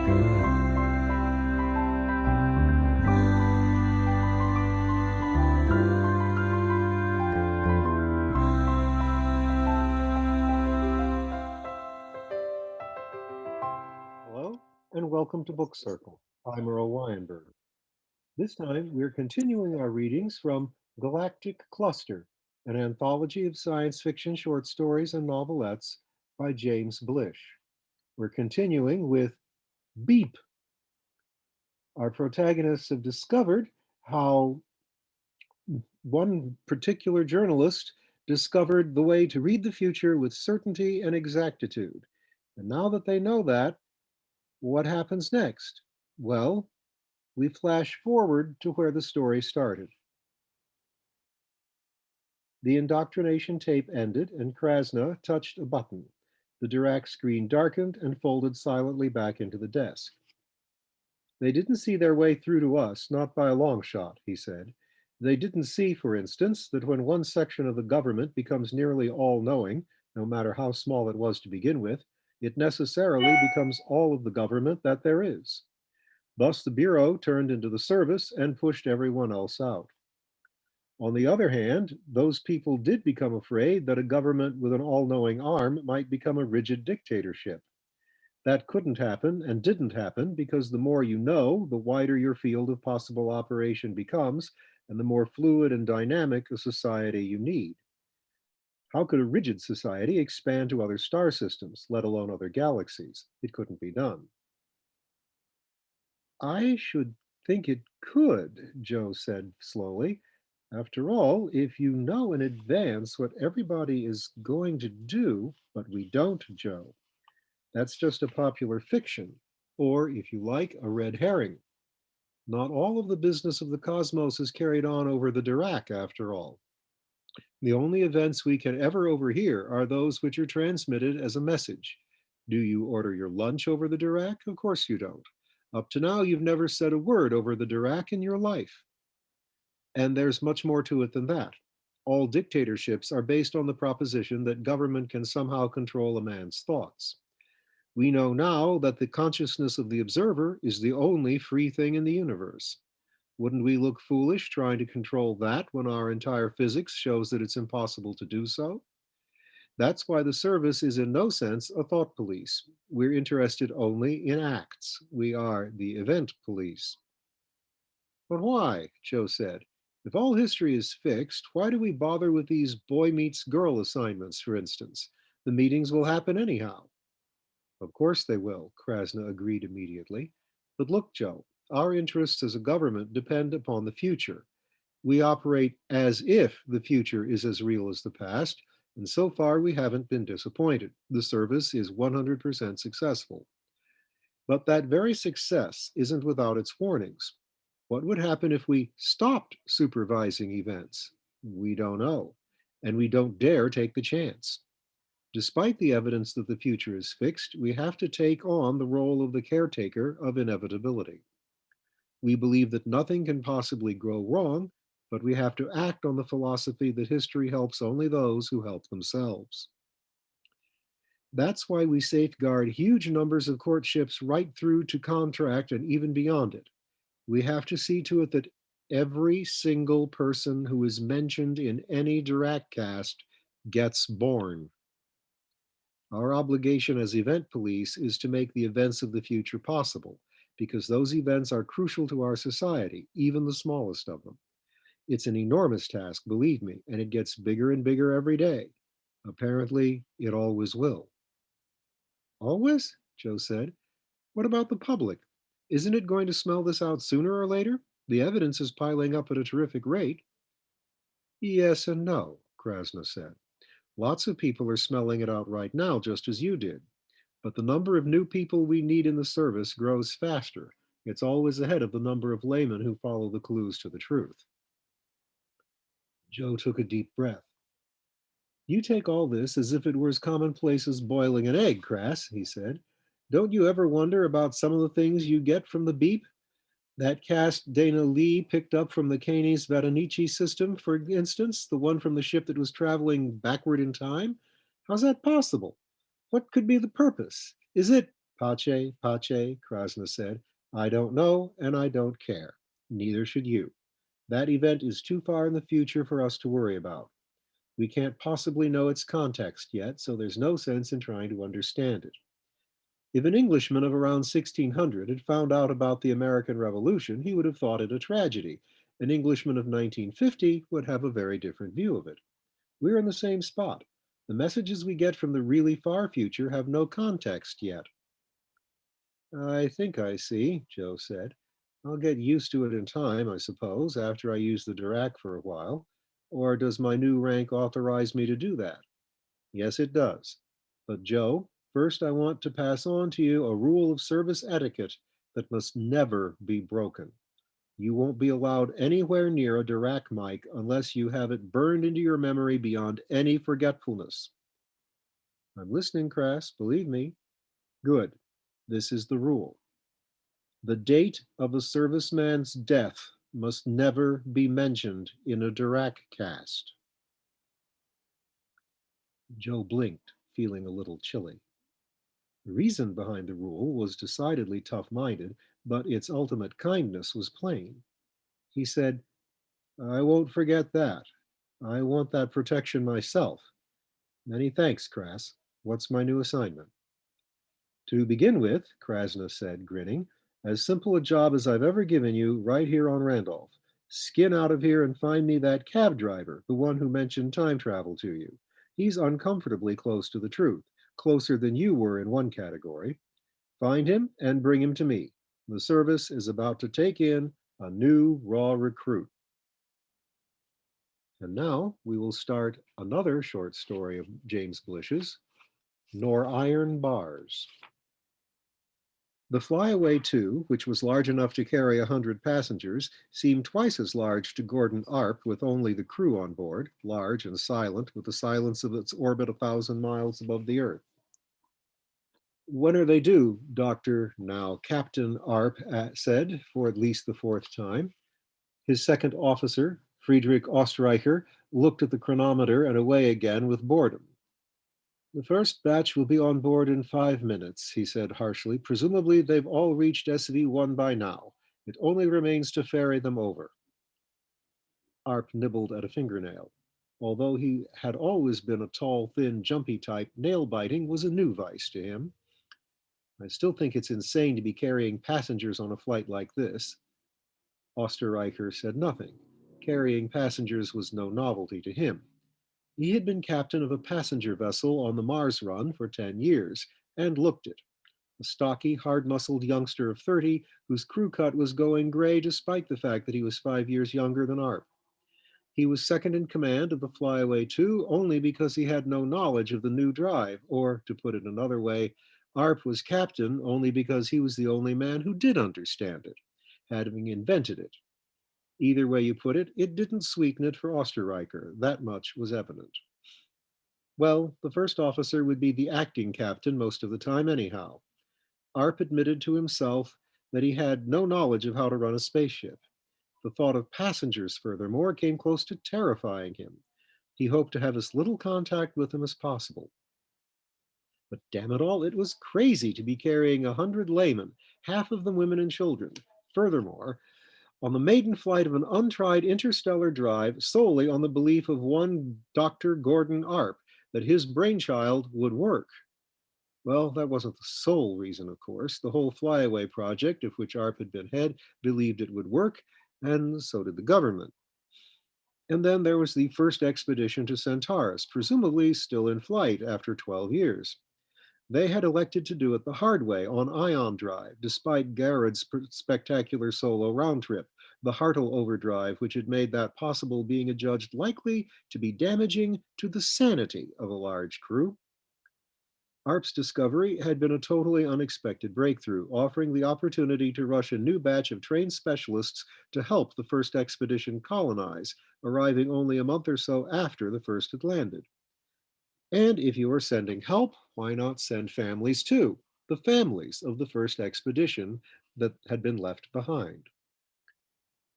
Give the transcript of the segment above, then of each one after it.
Hello, and welcome to Book Circle. I'm Earl Weinberg. This time, we're continuing our readings from Galactic Cluster, an anthology of science fiction short stories and novelettes by James Blish. We're continuing with Beep. Our protagonists have discovered how one particular journalist discovered the way to read the future with certainty and exactitude. And now that they know that, what happens next? Well, we flash forward to where the story started. The indoctrination tape ended, and Krasna touched a button. The Dirac screen darkened and folded silently back into the desk. They didn't see their way through to us, not by a long shot, he said. They didn't see, for instance, that when one section of the government becomes nearly all-knowing, no matter how small it was to begin with, it necessarily becomes all of the government that there is. Thus, the Bureau turned into the service and pushed everyone else out. On the other hand, those people did become afraid that a government with an all-knowing arm might become a rigid dictatorship. That couldn't happen and didn't happen because the more you know, the wider your field of possible operation becomes, and the more fluid and dynamic a society you need. How could a rigid society expand to other star systems, let alone other galaxies? It couldn't be done. I should think it could, Joe said slowly. After all, if you know in advance what everybody is going to do, but we don't, Joe, that's just a popular fiction, or if you like, a red herring. Not all of the business of the cosmos is carried on over the Dirac, after all. The only events we can ever overhear are those which are transmitted as a message. Do you order your lunch over the Dirac? Of course you don't. Up to now, you've never said a word over the Dirac in your life. And there's much more to it than that. All dictatorships are based on the proposition that government can somehow control a man's thoughts. We know now that the consciousness of the observer is the only free thing in the universe. Wouldn't we look foolish trying to control that when our entire physics shows that it's impossible to do so? That's why the service is in no sense a thought police. We're interested only in acts. We are the event police. But why? Joe said. If all history is fixed, why do we bother with these boy meets girl assignments, for instance? The meetings will happen anyhow. Of course they will, Krasna agreed immediately. But look, Joe, our interests as a government depend upon the future. We operate as if the future is as real as the past, and so far we haven't been disappointed. The service is 100% successful. But that very success isn't without its warnings. What would happen if we stopped supervising events? We don't know, and we don't dare take the chance. Despite the evidence that the future is fixed, we have to take on the role of the caretaker of inevitability. We believe that nothing can possibly go wrong, but we have to act on the philosophy that history helps only those who help themselves. That's why we safeguard huge numbers of courtships right through to contract and even beyond it. We have to see to it that every single person who is mentioned in any Dirac cast gets born. Our obligation as event police is to make the events of the future possible, because those events are crucial to our society, even the smallest of them. It's an enormous task, believe me, and it gets bigger and bigger every day. Apparently, it always will. Always? Joe said. What about the public? Isn't it going to smell this out sooner or later? The evidence is piling up at a terrific rate. Yes and no, Krasna said. Lots of people are smelling it out right now, just as you did. But the number of new people we need in the service grows faster. It's always ahead of the number of laymen who follow the clues to the truth. Joe took a deep breath. You take all this as if it were as commonplace as boiling an egg, Crass, he said. Don't you ever wonder about some of the things you get from the beep? That cast Dana Lee picked up from the Canis Vadanici system, for instance, the one from the ship that was traveling backward in time? How's that possible? What could be the purpose? Is it Pace, Pace, Krasna said. I don't know, and I don't care. Neither should you. That event is too far in the future for us to worry about. We can't possibly know its context yet, so there's no sense in trying to understand it. If an Englishman of around 1600 had found out about the American Revolution, he would have thought it a tragedy. An Englishman of 1950 would have a very different view of it. We're in the same spot. The messages we get from the really far future have no context yet. I think I see, Joe said. I'll get used to it in time, I suppose, after I use the Dirac for a while. Or does my new rank authorize me to do that? Yes, it does. But, Joe, first I want to pass on to you a rule of service etiquette that must never be broken. You won't be allowed anywhere near a Dirac mic unless you have it burned into your memory beyond any forgetfulness. I'm listening, Crass, believe me. Good. This is the rule. The date of a serviceman's death must never be mentioned in a Dirac cast. Joe blinked, feeling a little chilly. The reason behind the rule was decidedly tough-minded, but its ultimate kindness was plain. He said, I won't forget that. I want that protection myself. Many thanks, Crass. What's my new assignment? To begin with, Krasna said, grinning, as simple a job as I've ever given you right here on Randolph. Skin out of here and find me that cab driver, the one who mentioned time travel to you. He's uncomfortably close to the truth, closer than you were in one category. Find him and bring him to me. The service is about to take in a new raw recruit. And now we will start another short story of James Blish's, Nor Iron Bars. The Flyaway 2, which was large enough to carry 100 passengers, seemed twice as large to Gordon Arpe with only the crew on board, large and silent with the silence of its orbit 1,000 miles above the Earth. When are they due? Dr. now Captain Arp said for at least the fourth time. His second officer, Friedrich Ostreicher, looked at the chronometer and away again with boredom. The first batch will be on board in 5 minutes, he said harshly. Presumably they've all reached SV1 by now. It only remains to ferry them over. Arp nibbled at a fingernail. Although he had always been a tall, thin, jumpy type, nail biting was a new vice to him. I still think it's insane to be carrying passengers on a flight like this. Osterreicher said nothing. Carrying passengers was no novelty to him. He had been captain of a passenger vessel on the Mars run for 10 years and looked it. A stocky, hard-muscled youngster of 30 whose crew cut was going gray despite the fact that he was 5 years younger than Arp. He was second in command of the Flyaway 2 only because he had no knowledge of the new drive, or, to put it another way, Arp was captain only because he was the only man who did understand it, having invented it. Either way you put it, it didn't sweeten it for Osterreicher. That much was evident. Well, the first officer would be the acting captain most of the time anyhow. Arp admitted to himself that he had no knowledge of how to run a spaceship. The thought of passengers, furthermore, came close to terrifying him. He hoped to have as little contact with them as possible. But damn it all, it was crazy to be carrying 100 laymen, half of them women and children. Furthermore, on the maiden flight of an untried interstellar drive solely on the belief of one Dr. Gordon Arp that his brainchild would work. Well, that wasn't the sole reason, of course. The whole flyaway project, of which Arp had been head, believed it would work, and so did the government. And then there was the first expedition to Centaurus, presumably still in flight after 12 years. They had elected to do it the hard way on ion drive, despite Garrett's spectacular solo round trip, the Hartle overdrive, which had made that possible being adjudged likely to be damaging to the sanity of a large crew. Arp's discovery had been a totally unexpected breakthrough, offering the opportunity to rush a new batch of trained specialists to help the first expedition colonize, arriving only a month or so after the first had landed. And if you are sending help, why not send families too? The families of the first expedition that had been left behind,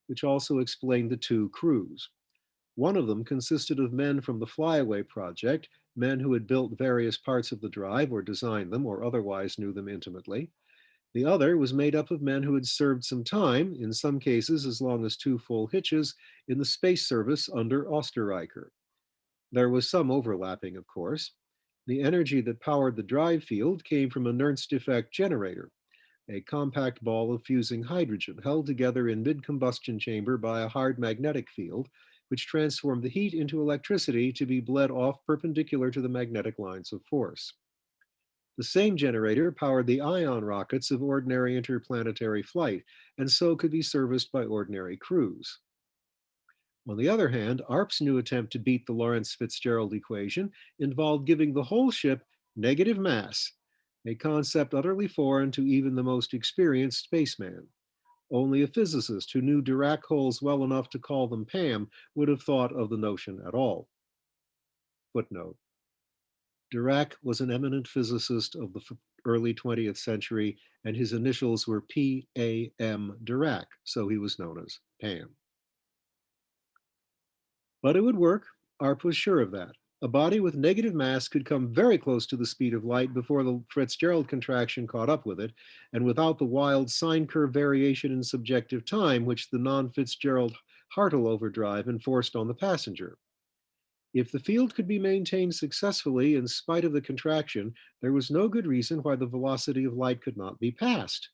which also explained the two crews. One of them consisted of men from the Flyaway project, men who had built various parts of the drive or designed them or otherwise knew them intimately. The other was made up of men who had served some time, in some cases as long as two full hitches, in the space service under Osterreicher. There was some overlapping, of course. The energy that powered the drive field came from a Nernst effect generator, a compact ball of fusing hydrogen held together in mid-combustion chamber by a hard magnetic field, which transformed the heat into electricity to be bled off perpendicular to the magnetic lines of force. The same generator powered the ion rockets of ordinary interplanetary flight, and so could be serviced by ordinary crews. On the other hand, Arp's new attempt to beat the Lorentz Fitzgerald equation involved giving the whole ship negative mass, a concept utterly foreign to even the most experienced spaceman. Only a physicist who knew Dirac holes well enough to call them Pam would have thought of the notion at all. Footnote: Dirac was an eminent physicist of the early 20th century, and his initials were P.A.M. Dirac, so he was known as Pam. But it would work. Arp was sure of that. A body with negative mass could come very close to the speed of light before the Fitzgerald contraction caught up with it, and without the wild sine curve variation in subjective time which the non-Fitzgerald Hartle overdrive enforced on the passenger. If the field could be maintained successfully in spite of the contraction, there was no good reason why the velocity of light could not be passed.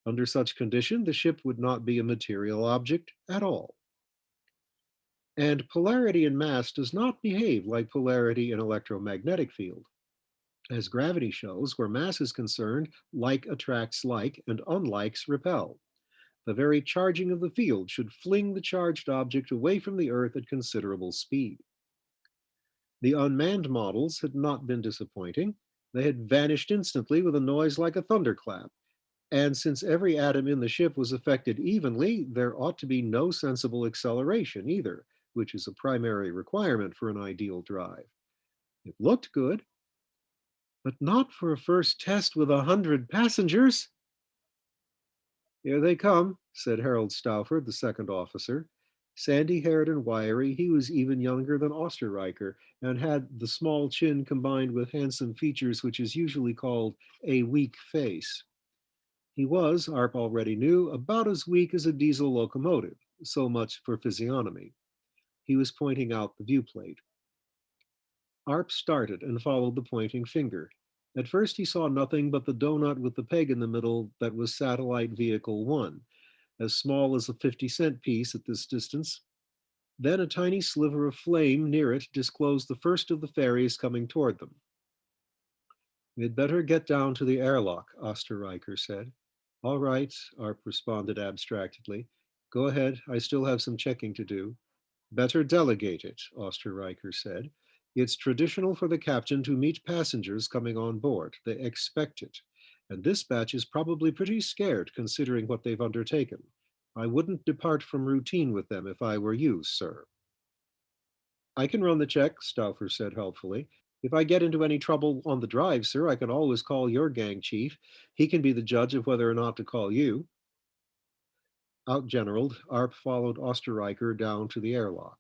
Under such condition, the ship would not be a material object at all. And polarity in mass does not behave like polarity in electromagnetic field. As gravity shows, where mass is concerned, like attracts like and unlikes repel. The very charging of the field should fling the charged object away from the Earth at considerable speed. The unmanned models had not been disappointing. They had vanished instantly with a noise like a thunderclap. And since every atom in the ship was affected evenly, there ought to be no sensible acceleration either, which is a primary requirement for an ideal drive. It looked good, but not for a first test with 100 passengers. Here they come, said Harold Stauffer, the second officer. Sandy-haired and wiry, he was even younger than Osterreicher and had the small chin combined with handsome features which is usually called a weak face. He was, Arp already knew, about as weak as a diesel locomotive, so much for physiognomy. He was pointing out the viewplate. Arp started and followed the pointing finger. At first he saw nothing but the donut with the peg in the middle that was Satellite Vehicle 1, as small as a 50-cent piece at this distance. Then a tiny sliver of flame near it disclosed the first of the ferries coming toward them. We'd better get down to the airlock, Osterreicher said. All right, Arp responded abstractedly. Go ahead, I still have some checking to do. Better delegate it, Osterreicher said. It's traditional for the captain to meet passengers coming on board. They expect it. And this batch is probably pretty scared considering what they've undertaken. I wouldn't depart from routine with them if I were you, sir. I can run the check, Stauffer said helpfully. If I get into any trouble on the drive, sir, I can always call your gang chief. He can be the judge of whether or not to call you. Outgeneraled, Arp followed Osterreicher down to the airlock.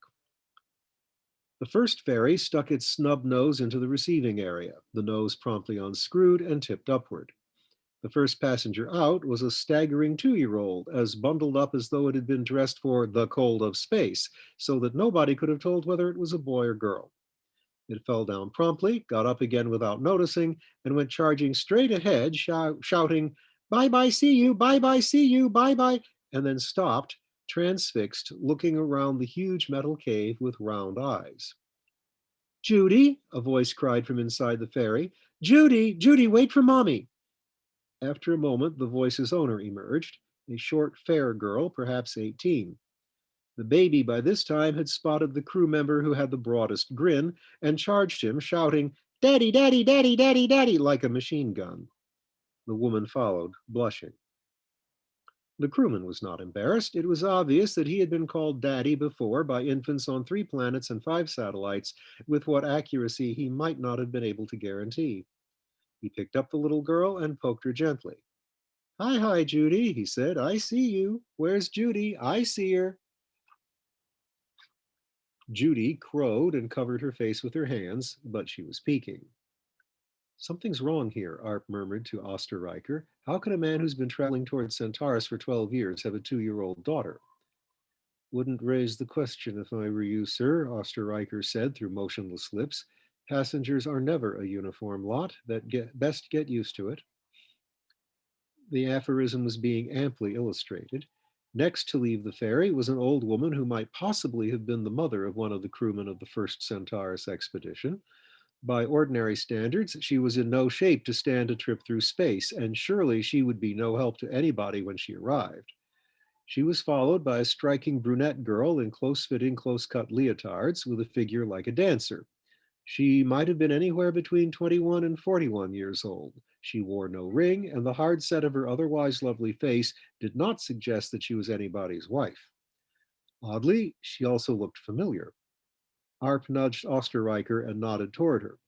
The first ferry stuck its snub nose into the receiving area, the nose promptly unscrewed and tipped upward. The first passenger out was a staggering 2-year-old, as bundled up as though it had been dressed for the cold of space, so that nobody could have told whether it was a boy or girl. It fell down promptly, got up again without noticing, and went charging straight ahead, shouting, "Bye bye, see you, bye bye, see you, bye bye," and then stopped, transfixed, looking around the huge metal cave with round eyes. "Judy," a voice cried from inside the ferry. "Judy, Judy, wait for mommy." After a moment, the voice's owner emerged, a short, fair girl, perhaps 18. The baby by this time had spotted the crew member who had the broadest grin and charged him, shouting, "Daddy, daddy, daddy, daddy, daddy," like a machine gun. The woman followed, blushing. The crewman was not embarrassed. It was obvious that he had been called daddy before by infants on 3 planets and 5 satellites, with what accuracy he might not have been able to guarantee. He picked up the little girl and poked her gently. "Hi, hi, Judy," he said. "I see you. Where's Judy? I see her." Judy crowed and covered her face with her hands, but she was peeking. Something's wrong here, Arp murmured to Osterreicher. How can a man who's been traveling towards Centaurus for 12 years have a 2-year-old daughter? Wouldn't raise the question if I were you, sir, Osterreicher said through motionless lips. Passengers are never a uniform lot. Best get used to it. The aphorism was being amply illustrated. Next to leave the ferry was an old woman who might possibly have been the mother of one of the crewmen of the first Centaurus expedition. By ordinary standards, she was in no shape to stand a trip through space, and surely she would be no help to anybody when she arrived. She was followed by a striking brunette girl in close fitting, close cut leotards with a figure like a dancer. She might have been anywhere between 21 and 41 years old. She wore no ring, and the hard set of her otherwise lovely face did not suggest that she was anybody's wife. Oddly, she also looked familiar. Arp nudged Osterreicher and nodded toward her.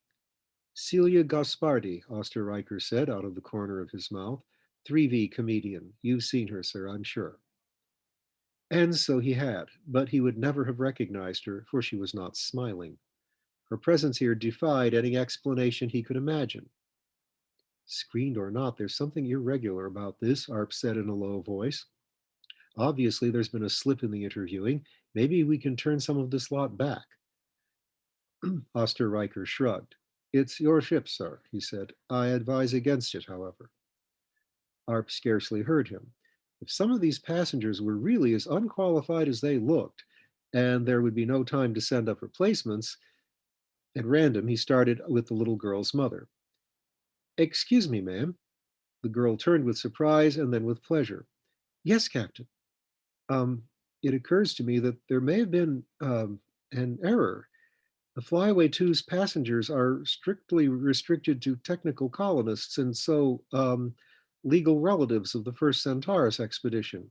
Celia Gaspardi, Osterreicher said out of the corner of his mouth. 3V comedian. You've seen her, sir, I'm sure. And so he had, but he would never have recognized her, for she was not smiling. Her presence here defied any explanation he could imagine. Screened or not, there's something irregular about this, Arp said in a low voice. Obviously, there's been a slip in the interviewing. Maybe we can turn some of this lot back. Osterreicher shrugged. It's your ship, sir, he said. I advise against it, however. Arp scarcely heard him. If some of these passengers were really as unqualified as they looked, and there would be no time to send up replacements, at random he started with the little girl's mother. Excuse me, ma'am. The girl turned with surprise and then with pleasure. Yes, Captain. Um, it occurs to me that there may have been an error. The Flyaway Two's passengers are strictly restricted to technical colonists and so legal relatives of the first Centaurus expedition.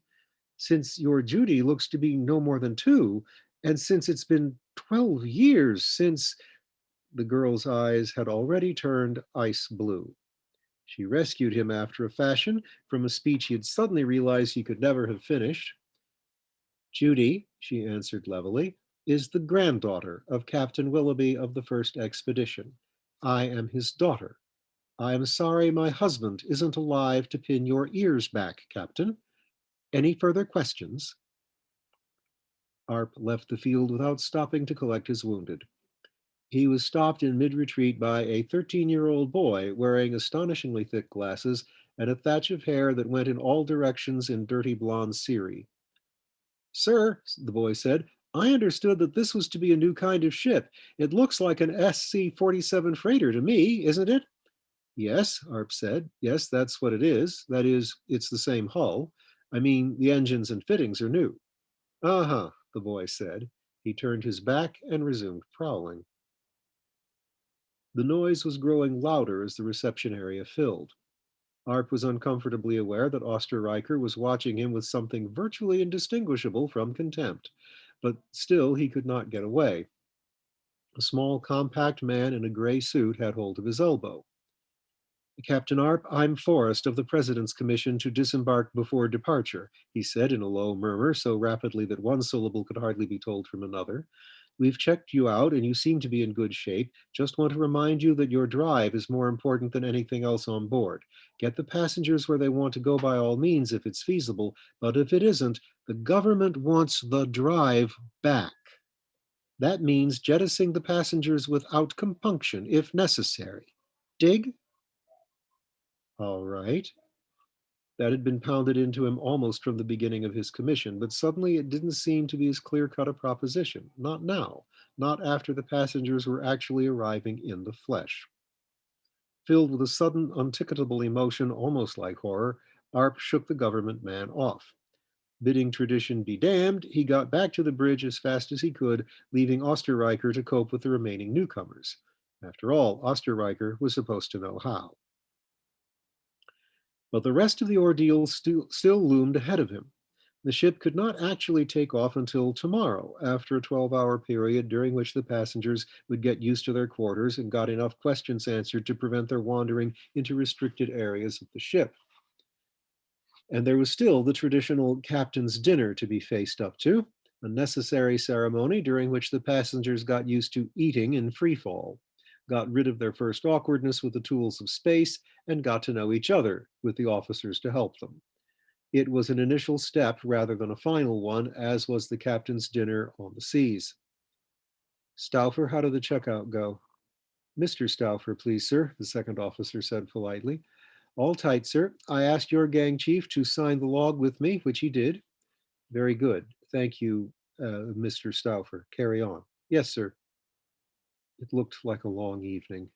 Since your Judy looks to be no more than 2, and since it's been 12 years since the girl's eyes had already turned ice blue. She rescued him after a fashion from a speech he had suddenly realized he could never have finished. Judy, she answered levelly, is the granddaughter of Captain Willoughby of the first expedition. I am his daughter. I am sorry my husband isn't alive to pin your ears back, Captain. Any further questions? Arp left the field without stopping to collect his wounded. He was stopped in mid retreat by a 13-year-old boy wearing astonishingly thick glasses and a thatch of hair that went in all directions in dirty blonde Siri. Sir, the boy said, I understood that this was to be a new kind of ship. It looks like an SC-47 freighter to me, isn't it? Yes, Arp said. Yes, that's what it is. That is, it's the same hull. I mean, the engines and fittings are new. Uh-huh, the boy said. He turned his back and resumed prowling. The noise was growing louder as the reception area filled. Arp was uncomfortably aware that Osterreicher was watching him with something virtually indistinguishable from contempt, but still he could not get away. A small, compact man in a gray suit had hold of his elbow. Captain Arp, I'm Forrest of the President's Commission to disembark before departure, he said in a low murmur so rapidly that one syllable could hardly be told from another. We've checked you out and you seem to be in good shape. Just want to remind you that your drive is more important than anything else on board. Get the passengers where they want to go by all means if it's feasible, but if it isn't, the government wants the drive back. That means jettisoning the passengers without compunction if necessary. Dig? All right. That had been pounded into him almost from the beginning of his commission, but suddenly it didn't seem to be as clear cut a proposition. Not now, not after the passengers were actually arriving in the flesh. Filled with a sudden, unticketable emotion, almost like horror, Arp shook the government man off. Bidding tradition be damned, he got back to the bridge as fast as he could, leaving Osterreicher to cope with the remaining newcomers. After all, Osterreicher was supposed to know how. But the rest of the ordeal still loomed ahead of him. The ship could not actually take off until tomorrow, after a 12-hour period during which the passengers would get used to their quarters and got enough questions answered to prevent their wandering into restricted areas of the ship. And there was still the traditional captain's dinner to be faced up to. a necessary ceremony during which the passengers got used to eating in free fall, got rid of their first awkwardness with the tools of space, and got to know each other with the officers to help them. It was an initial step rather than a final one, as was the captain's dinner on the seas. Stauffer, how did the checkout go? Mr. Stauffer, please, sir, the second officer said politely. All tight, sir. I asked your gang chief to sign the log with me, which he did. Very good. Thank you, Mr. Stauffer. Carry on. Yes, sir. It looked like a long evening.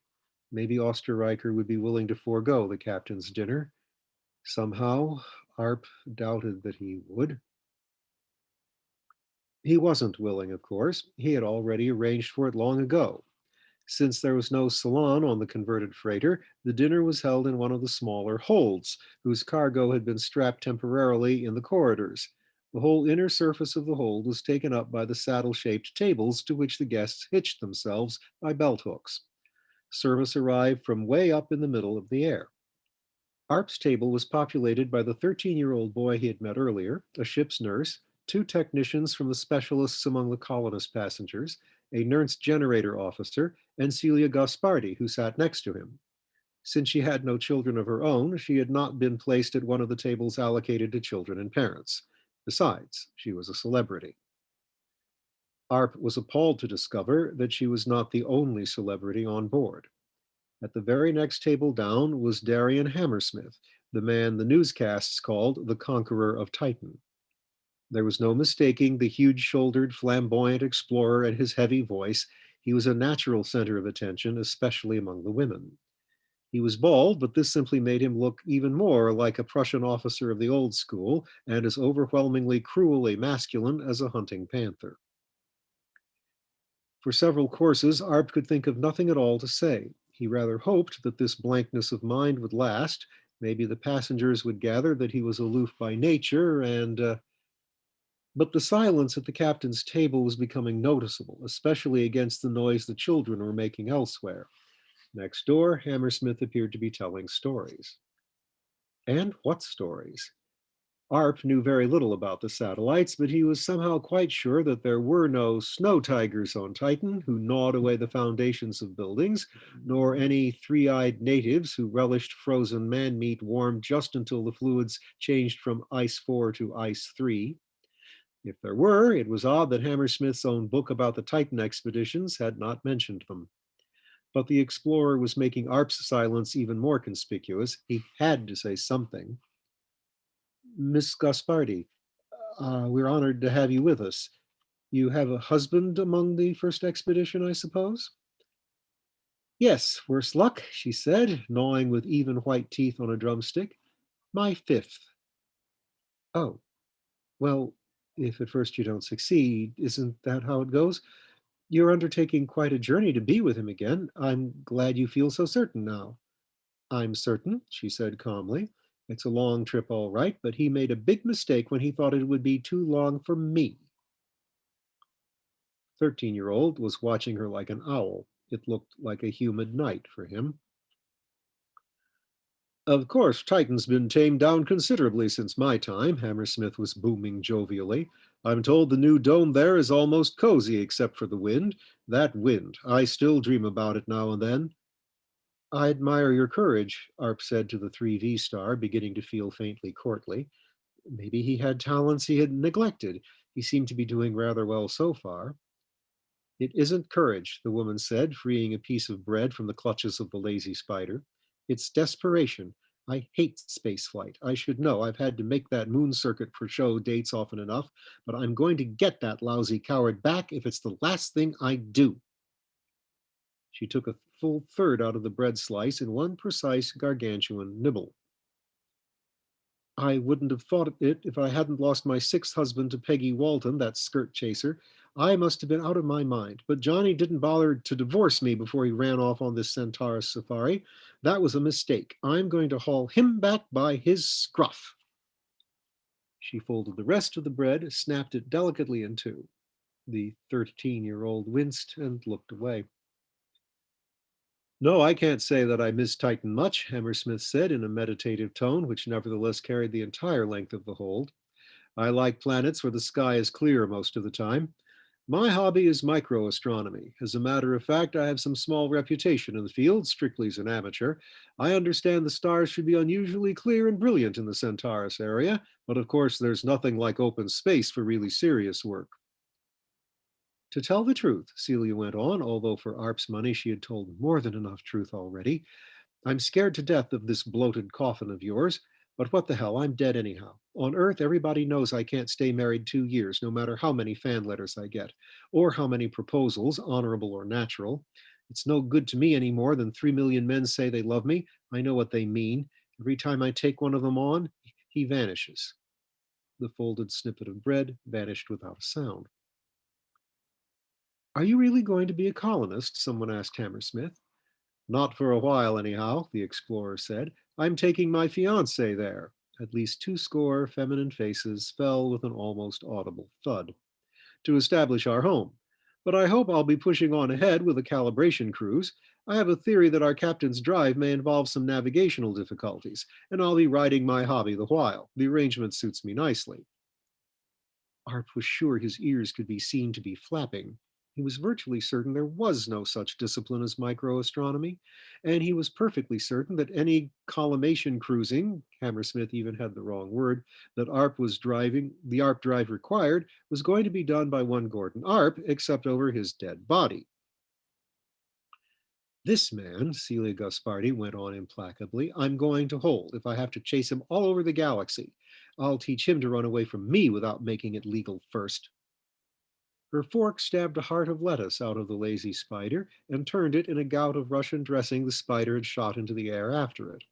Maybe Osterreicher would be willing to forego the captain's dinner. Somehow, Arp doubted that he would. He wasn't willing, of course. He had already arranged for it long ago. Since there was no salon on the converted freighter, the dinner was held in one of the smaller holds, whose cargo had been strapped temporarily in the corridors. The whole inner surface of the hold was taken up by the saddle shaped tables to which the guests hitched themselves by belt hooks. Service arrived from way up in the middle of the air. Arp's table was populated by the 13-year-old boy he had met earlier, a ship's nurse, two technicians from the specialists among the colonist passengers, a nurse generator officer, and Celia Gaspardi, who sat next to him. Since she had no children of her own, she had not been placed at one of the tables allocated to children and parents. Besides, she was a celebrity. Arp was appalled to discover that she was not the only celebrity on board. At the very next table down was Darian Hammersmith, the man the newscasts called the Conqueror of Titan. There was no mistaking the huge-shouldered, flamboyant explorer and his heavy voice. He was a natural center of attention, especially among the women. He was bald, but this simply made him look even more like a Prussian officer of the old school and as overwhelmingly cruelly masculine as a hunting panther. For several courses, Arp could think of nothing at all to say. He rather hoped that this blankness of mind would last. Maybe the passengers would gather that he was aloof by nature, but the silence at the captain's table was becoming noticeable, especially against the noise the children were making elsewhere. Next door, Hammersmith appeared to be telling stories. And what stories? Arp knew very little about the satellites, but he was somehow quite sure that there were no snow tigers on Titan who gnawed away the foundations of buildings, nor any three-eyed natives who relished frozen man-meat warmed just until the fluids changed from ice 4 to ice 3. If there were, it was odd that Hammersmith's own book about the Titan expeditions had not mentioned them. But the explorer was making Arp's silence even more conspicuous. He had to say something. Miss Gaspardi, we're honored to have you with us. You have a husband among the first expedition, I suppose? Yes, worse luck, she said, gnawing with even white teeth on a drumstick. My fifth. Oh, well, if at first you don't succeed, isn't that how it goes? You're undertaking quite a journey to be with him again. I'm glad you feel so certain now. I'm certain, she said calmly. It's a long trip, all right, but he made a big mistake when he thought it would be too long for me. 13-year-old was watching her like an owl. It looked like a humid night for him. Of course, Titan's been tamed down considerably since my time, Hammersmith was booming jovially. I'm told the new dome there is almost cozy except for the wind. That wind, I still dream about it now and then. I admire your courage, Arp said to the 3V star, beginning to feel faintly courtly. Maybe he had talents he had neglected. He seemed to be doing rather well so far. It isn't courage, the woman said, freeing a piece of bread from the clutches of the lazy spider. It's desperation. I hate spaceflight. I should know. I've had to make that moon circuit for show dates often enough, but I'm going to get that lousy coward back if it's the last thing I do. She took a full third out of the bread slice in one precise gargantuan nibble. I wouldn't have thought it if I hadn't lost my sixth husband to Peggy Walton, that skirt chaser. I must have been out of my mind. But Johnny didn't bother to divorce me before he ran off on this Centaurus safari. That was a mistake. I'm going to haul him back by his scruff. She folded the rest of the bread, snapped it delicately in two. The 13-year-old winced and looked away. No, I can't say that I miss Titan much, Hammersmith said in a meditative tone, which nevertheless carried the entire length of the hold. I like planets where the sky is clear most of the time. My hobby is microastronomy. As a matter of fact, I have some small reputation in the field, strictly as an amateur. I understand the stars should be unusually clear and brilliant in the Centaurus area, but of course, there's nothing like open space for really serious work. To tell the truth, Celia went on, although for Arp's money she had told more than enough truth already, I'm scared to death of this bloated coffin of yours, but what the hell, I'm dead anyhow. On Earth, everybody knows I can't stay married 2 years, no matter how many fan letters I get, or how many proposals, honorable or natural. It's no good to me any more than 3 million men say they love me. I know what they mean. Every time I take one of them on, he vanishes. The folded snippet of bread vanished without a sound. Are you really going to be a colonist? Someone asked Hammersmith. Not for a while, anyhow, the explorer said. I'm taking my fiancée there. At least 2 score feminine faces fell with an almost audible thud to establish our home. But I hope I'll be pushing on ahead with a calibration cruise. I have a theory that our captain's drive may involve some navigational difficulties, and I'll be riding my hobby the while. The arrangement suits me nicely. Arp was sure his ears could be seen to be flapping. He was virtually certain there was no such discipline as microastronomy, and he was perfectly certain that any collimation cruising, Hammersmith even had the wrong word, that Arp was driving, the Arp drive required, was going to be done by one Gordon Arp, except over his dead body. This man, Celia Gaspardi went on implacably, I'm going to hold if I have to chase him all over the galaxy. I'll teach him to run away from me without making it legal first. Her fork stabbed a heart of lettuce out of the lazy spider and turned it in a gout of Russian dressing the spider had shot into the air after it.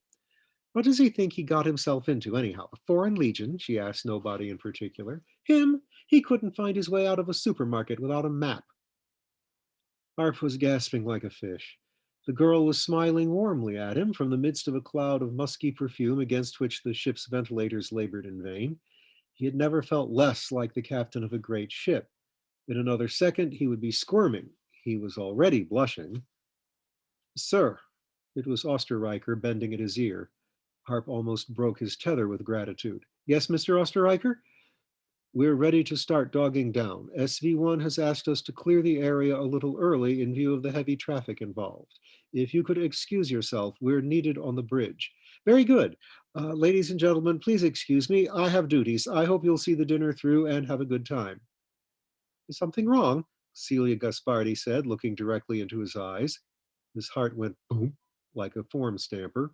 What does he think he got himself into, anyhow? A foreign legion? She asked nobody in particular. Him? He couldn't find his way out of a supermarket without a map. Arp was gasping like a fish. The girl was smiling warmly at him from the midst of a cloud of musky perfume against which the ship's ventilators labored in vain. He had never felt less like the captain of a great ship. In another second, he would be squirming. He was already blushing. Sir, it was Osterreicher bending at his ear. Harp almost broke his tether with gratitude. Yes, Mr. Osterreicher? We're ready to start dogging down. SV1 has asked us to clear the area a little early in view of the heavy traffic involved. If you could excuse yourself, we're needed on the bridge. Very good. Ladies and gentlemen, please excuse me. I have duties. I hope you'll see the dinner through and have a good time. Is something wrong? Celia Gaspardi said, looking directly into his eyes. His heart went boom, like a form stamper.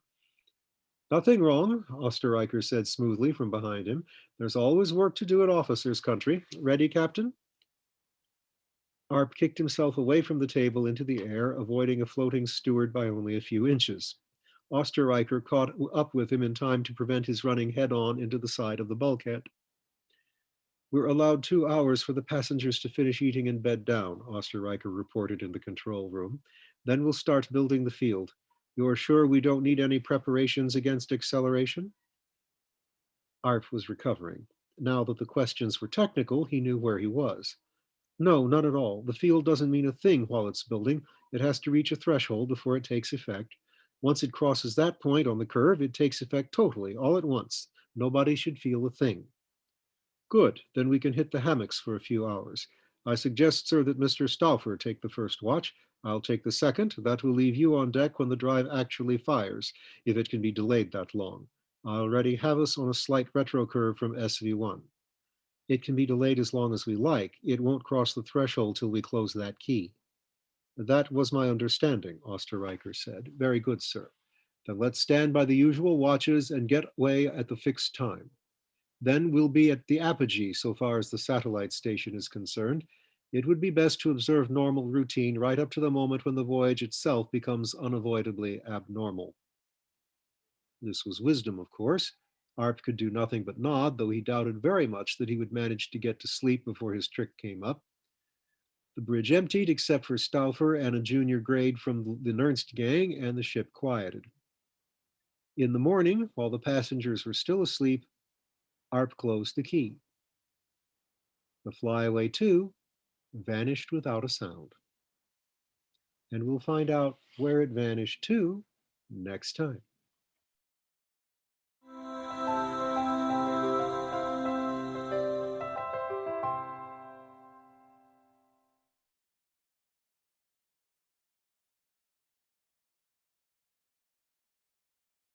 Nothing wrong, Osterreicher said smoothly from behind him. There's always work to do at officers' country. Ready, Captain? Arp kicked himself away from the table into the air, avoiding a floating steward by only a few inches. Osterreicher caught up with him in time to prevent his running head on into the side of the bulkhead. We're allowed 2 hours for the passengers to finish eating and bed down, Osterreicher reported in the control room. Then we'll start building the field. You're sure we don't need any preparations against acceleration? Arp was recovering. Now that the questions were technical, he knew where he was. No, none at all. The field doesn't mean a thing while it's building. It has to reach a threshold before it takes effect. Once it crosses that point on the curve, it takes effect totally, all at once. Nobody should feel a thing. Good, then we can hit the hammocks for a few hours. I suggest, sir, that Mr. Stauffer take the first watch. I'll take the second. That will leave you on deck when the drive actually fires, if it can be delayed that long. I already have us on a slight retro curve from SV1. It can be delayed as long as we like. It won't cross the threshold till we close that key. That was my understanding, Osterreicher said. Very good, sir. Then let's stand by the usual watches and get away at the fixed time. Then we'll be at the apogee so far as the satellite station is concerned. It would be best to observe normal routine right up to the moment when the voyage itself becomes unavoidably abnormal. This was wisdom, of course. Arp could do nothing but nod, though he doubted very much that he would manage to get to sleep before his trick came up. The bridge emptied except for Stauffer and a junior grade from the Nernst gang, and the ship quieted. In the morning, while the passengers were still asleep, Arp closed the key. The Flyaway 2 vanished without a sound. And we'll find out where it vanished to next time.